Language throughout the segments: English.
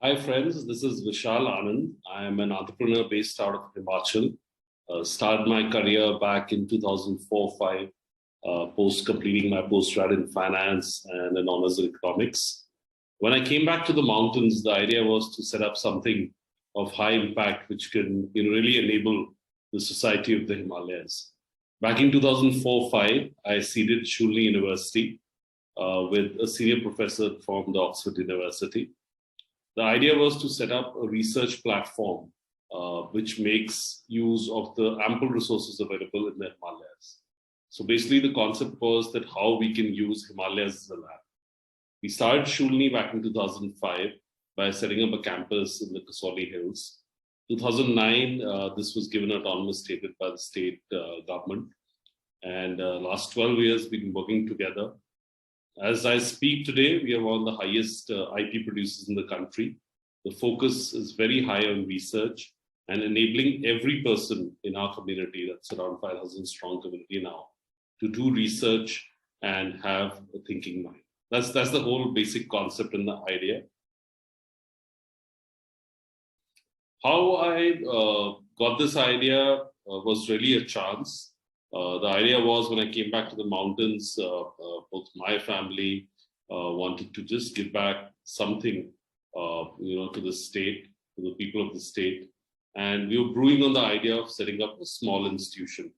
Hi friends, this is Vishal Anand. I am an entrepreneur based out of Himachal. Started my career back in 2004-5, post completing my postgrad in finance and an honors in economics. When I came back to the mountains, the idea was to set up something of high impact which can really enable the society of the Himalayas. Back in 2004-5, I seeded Shoolini University with a senior professor from the Oxford University. The idea was to set up a research platform which makes use of the ample resources available in the Himalayas. So basically the concept was that how we can use Himalayas as a lab. We started Shoolini back in 2005 by setting up a campus in the Kasoli Hills. 2009, this was given autonomous status by the state government. And last 12 years, we've been working together. As I speak today, we are one of the highest IP producers in the country. The focus is very high on research and enabling every person in our community, that's around 5,000 strong community now, to do research and have a thinking mind. That's the whole basic concept and the idea. How I got this idea was really a chance. The idea was when I came back to the mountains, both my family wanted to just give back something, to the state, to the people of the state. And we were brewing on the idea of setting up a small institution,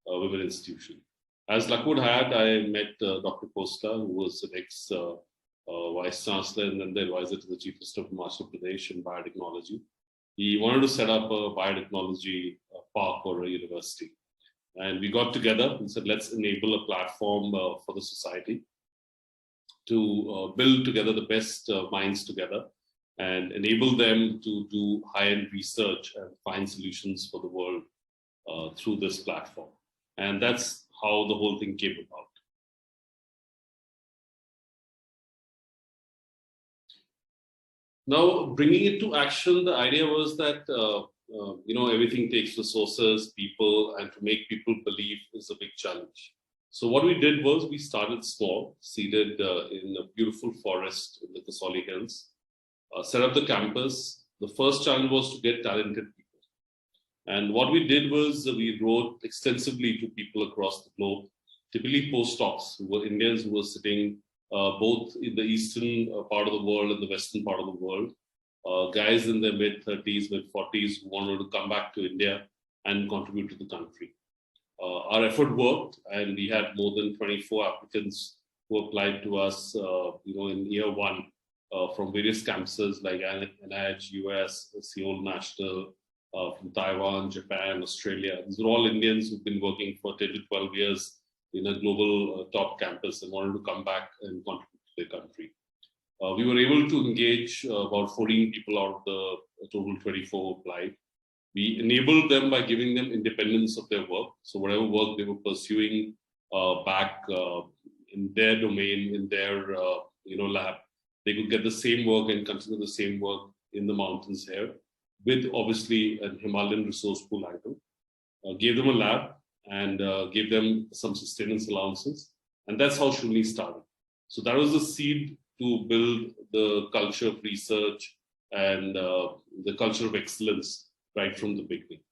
a women institution. As luck would have, I met Dr. Costa, who was an ex-vice chancellor and then the advisor to the Chief Minister of Himachal Pradesh in biotechnology. He wanted to set up a biotechnology park or a university. And we got together and said, let's enable a platform for the society to build together the best minds together and enable them to do high-end research and find solutions for the world through this platform. And that's how the whole thing came about. Now, bringing it to action, the idea was that everything takes resources, people, and to make people believe is a big challenge. So what we did was we started small, seated in a beautiful forest in the Kasoli Hills, set up the campus. The first challenge was to get talented people. And what we did was we wrote extensively to people across the globe, typically postdocs who were Indians who were sitting both in the eastern part of the world and the western part of the world. Guys in their mid-30s, mid-40s who wanted to come back to India and contribute to the country. Our effort worked, and we had more than 24 applicants who applied to us, in year one from various campuses like NIH, US, Seoul National, from Taiwan, Japan, Australia. These are all Indians who've been working for 10 to 12 years in a global top campus and wanted to come back and contribute to their country. We were able to engage about 14 people out of the total 24 who applied. We enabled them by giving them independence of their work. So whatever work they were pursuing back in their domain, in their lab, they could get the same work and continue the same work in the mountains here, with obviously a Himalayan resource pool angle. Gave them a lab and gave them some sustenance allowances. And that's how Shoolini started. So that was the seed to build the culture of research and the culture of excellence right from the beginning.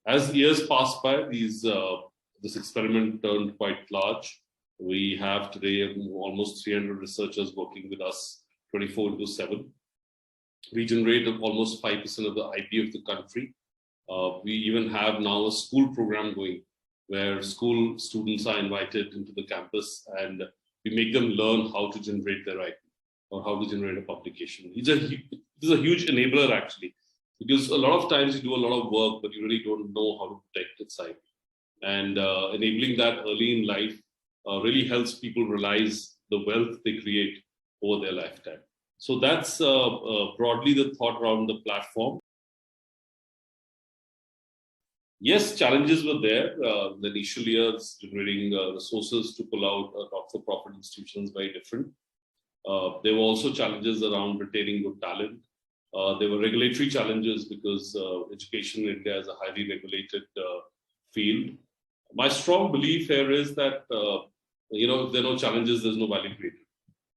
As years passed by, this experiment turned quite large. We have today almost 300 researchers working with us 24/7. We generate almost 5% of the IP of the country. We even have now a school program going where school students are invited into the campus and we make them learn how to generate their IP or how to generate a publication. It's a huge enabler actually, because a lot of times you do a lot of work, but you really don't know how to protect its IP. And enabling that early in life really helps people realize the wealth they create over their lifetime. So that's broadly the thought around the platform. Yes, challenges were there. The initial years, generating resources to pull out not-for-profit institutions, very different. There were also challenges around retaining good talent. There were regulatory challenges because education in India is a highly regulated field. My strong belief here is that, if there are no challenges, there's no value created.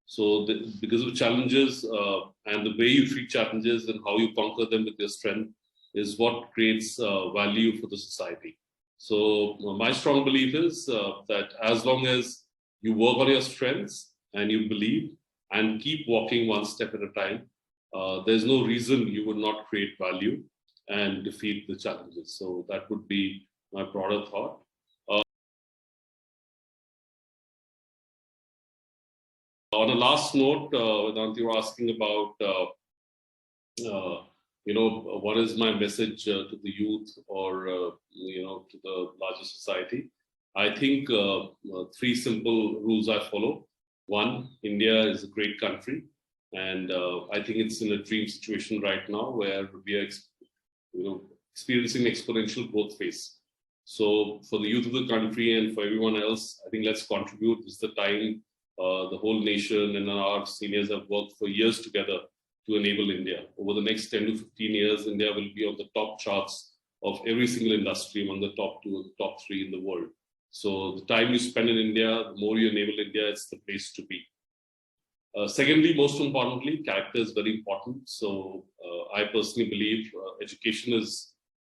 So because of challenges and the way you treat challenges and how you conquer them with your strength is what creates value for the society. So my strong belief is that as long as you work on your strengths and you believe and keep walking one step at a time, there's no reason you would not create value and defeat the challenges. So that would be my broader thought. On a last note, Vedant, you were asking about, what is my message to the youth or, to the larger society? I think three simple rules I follow. One, India is a great country. And I think it's in a dream situation right now where we are, experiencing exponential growth phase. So for the youth of the country and for everyone else, I think let's contribute. This is the time. The whole nation and our seniors have worked for years together to enable India. Over the next 10 to 15 years, India will be on the top charts of every single industry, among the top 2 or the top 3 in the world. So the time you spend in India, the more you enable India, it's the place to be. Secondly, most importantly, character is very important. So I personally believe education is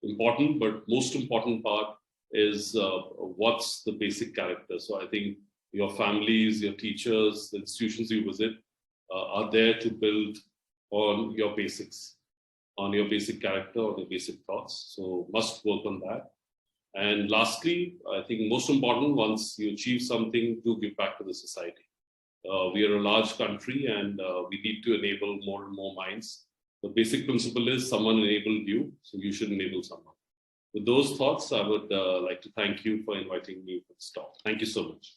important, but most important part is what's the basic character. So I think your families, your teachers, the institutions you visit are there to build on your basics, on your basic character, on your basic thoughts. So must work on that. And lastly, I think most important, once you achieve something, do give back to the society. We are a large country and we need to enable more and more minds. The basic principle is someone enabled you, so you should enable someone. With those thoughts, I would like to thank you for inviting me for this talk. Thank you so much.